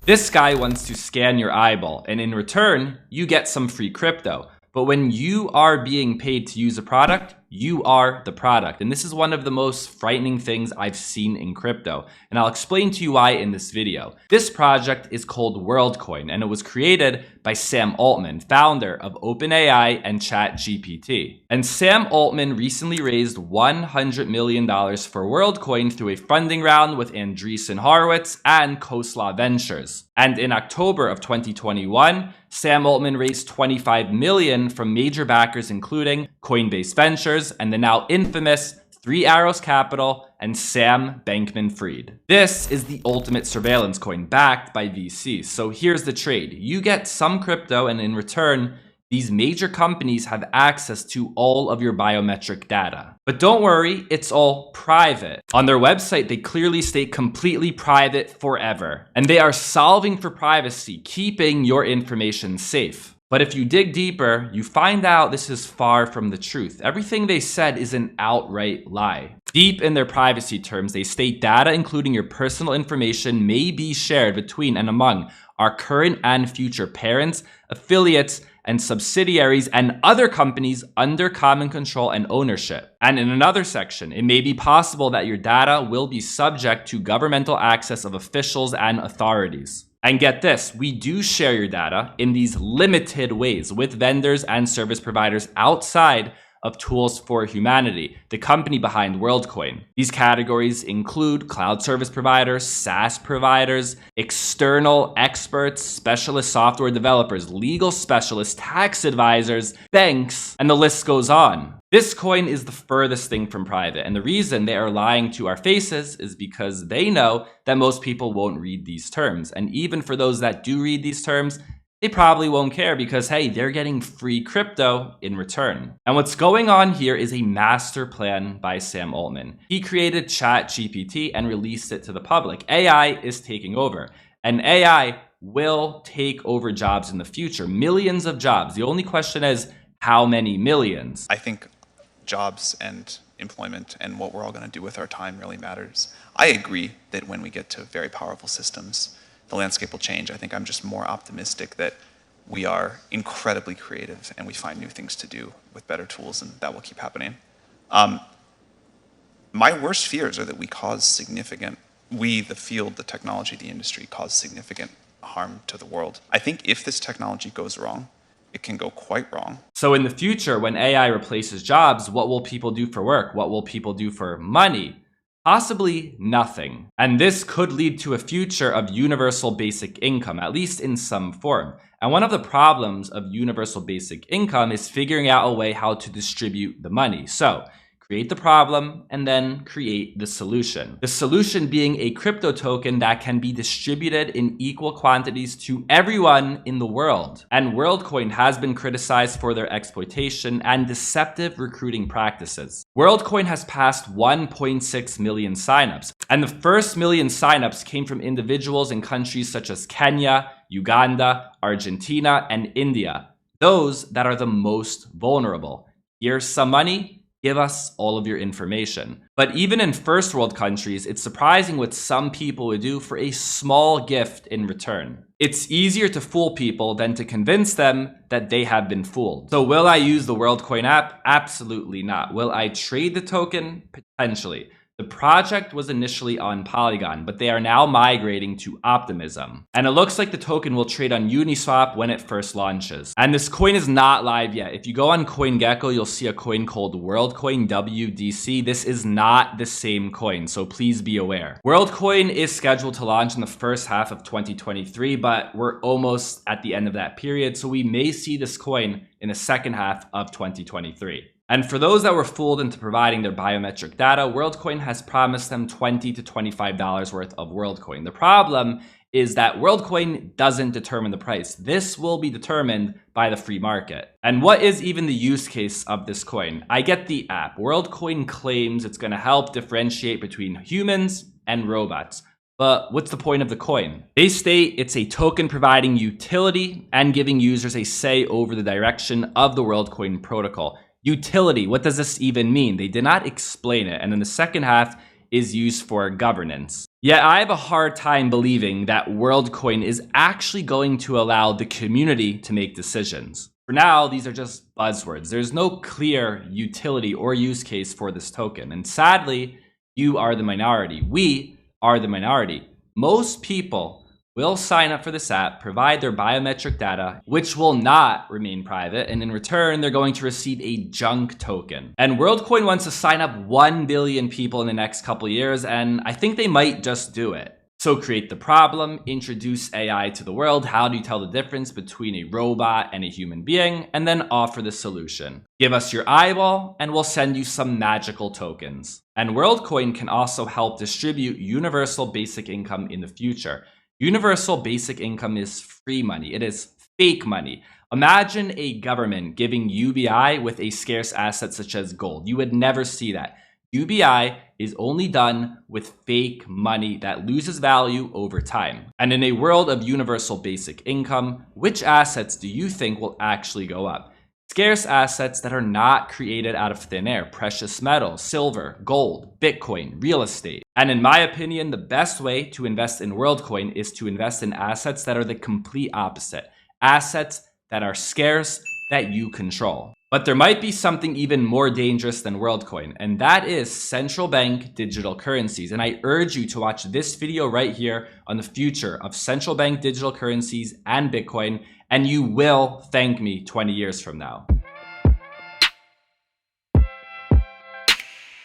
This guy wants to scan your eyeball, and in return, you get some free crypto. But when you are being paid to use a product, you are the product. And this is one of the most frightening things I've seen in crypto. And I'll explain to you why in this video. This project is called Worldcoin, and it was created by Sam Altman, founder of OpenAI and ChatGPT. And Sam Altman recently raised $100 million for Worldcoin through a funding round with Andreessen Horowitz and Khosla Ventures. And in October of 2021, Sam Altman raised $25 million from major backers including Coinbase Ventures and the now infamous Three Arrows Capital and Sam Bankman-Fried. This is the ultimate surveillance coin backed by VCs. So here's the trade. You get some crypto, and in return, these major companies have access to all of your biometric data. But don't worry, it's all private. On their website, they clearly state completely private forever. And they are solving for privacy, keeping your information safe. But if you dig deeper, you find out this is far from the truth. Everything they said is an outright lie. Deep in their privacy terms, they state data, including your personal information, may be shared between and among our current and future parents, affiliates, and subsidiaries and other companies under common control and ownership. And in another section, it may be possible that your data will be subject to governmental access of officials and authorities. And get this, we do share your data in these limited ways with vendors and service providers outside of Tools for Humanity, the company behind Worldcoin. These categories include cloud service providers, SaaS providers, external experts, specialist software developers, legal specialists, tax advisors, banks, and the list goes on. This coin is the furthest thing from private, and the reason they are lying to our faces is because they know that most people won't read these terms. And even for those that do read these terms, they probably won't care because, hey, they're getting free crypto in return. And what's going on here is a master plan by Sam Altman. He created ChatGPT and released it to the public. AI is taking over, and AI will take over jobs in the future. Millions of jobs. The only question is, how many millions? I think jobs and employment and what we're all going to do with our time really matters. I agree that when we get to very powerful systems, the landscape will change. I think I'm just more optimistic that we are incredibly creative and we find new things to do with better tools, and that will keep happening. My worst fears are that we, the field, the technology, the industry, cause significant harm to the world. I think if this technology goes wrong, it can go quite wrong. So in the future, when AI replaces jobs, what will people do for work? What will people do for money? Possibly nothing. And this could lead to a future of universal basic income, at least in some form. And one of the problems of universal basic income is figuring out a way how to distribute the money. So create the problem and then create the solution. The solution being a crypto token that can be distributed in equal quantities to everyone in the world. And Worldcoin has been criticized for their exploitation and deceptive recruiting practices. Worldcoin has passed 1.6 million signups, and the first million signups came from individuals in countries such as Kenya, Uganda, Argentina, and India, those that are the most vulnerable. Here's some money. Give us all of your information. But even in first world countries, it's surprising what some people would do for a small gift in return. It's easier to fool people than to convince them that they have been fooled. So will I use the Worldcoin app? Absolutely not. Will I trade the token? Potentially. The project was initially on Polygon, but they are now migrating to Optimism. And it looks like the token will trade on Uniswap when it first launches. And this coin is not live yet. If you go on CoinGecko, you'll see a coin called Worldcoin WDC. This is not the same coin, so please be aware. Worldcoin is scheduled to launch in the first half of 2023, but we're almost at the end of that period, so we may see this coin in the second half of 2023. And for those that were fooled into providing their biometric data, Worldcoin has promised them $20 to $25 worth of Worldcoin. The problem is that Worldcoin doesn't determine the price. This will be determined by the free market. And what is even the use case of this coin? I get the app. Worldcoin claims it's going to help differentiate between humans and robots. But what's the point of the coin? They state it's a token providing utility and giving users a say over the direction of the Worldcoin protocol. Utility, what does this even mean? They did not explain it. And then the second half is used for governance. Yet I have a hard time believing that Worldcoin is actually going to allow the community to make decisions. For now, these are just buzzwords. There's no clear utility or use case for this token. And sadly, you are the minority. We are the minority. Most people will sign up for this app, provide their biometric data, which will not remain private, and in return, they're going to receive a junk token. And Worldcoin wants to sign up 1 billion people in the next couple of years, and I think they might just do it. So create the problem, introduce AI to the world, how do you tell the difference between a robot and a human being, and then offer the solution. Give us your eyeball, and we'll send you some magical tokens. And Worldcoin can also help distribute universal basic income in the future. Universal basic income is free money. It is fake money. Imagine a government giving UBI with a scarce asset such as gold. You would never see that. UBI is only done with fake money that loses value over time. And in a world of universal basic income, which assets do you think will actually go up? Scarce assets that are not created out of thin air, precious metals, silver, gold, Bitcoin, real estate. And in my opinion, the best way to invest in Worldcoin is to invest in assets that are the complete opposite. Assets that are scarce, that you control. But there might be something even more dangerous than Worldcoin, and that is central bank digital currencies. And I urge you to watch this video right here on the future of central bank digital currencies and Bitcoin, and you will thank me 20 years from now.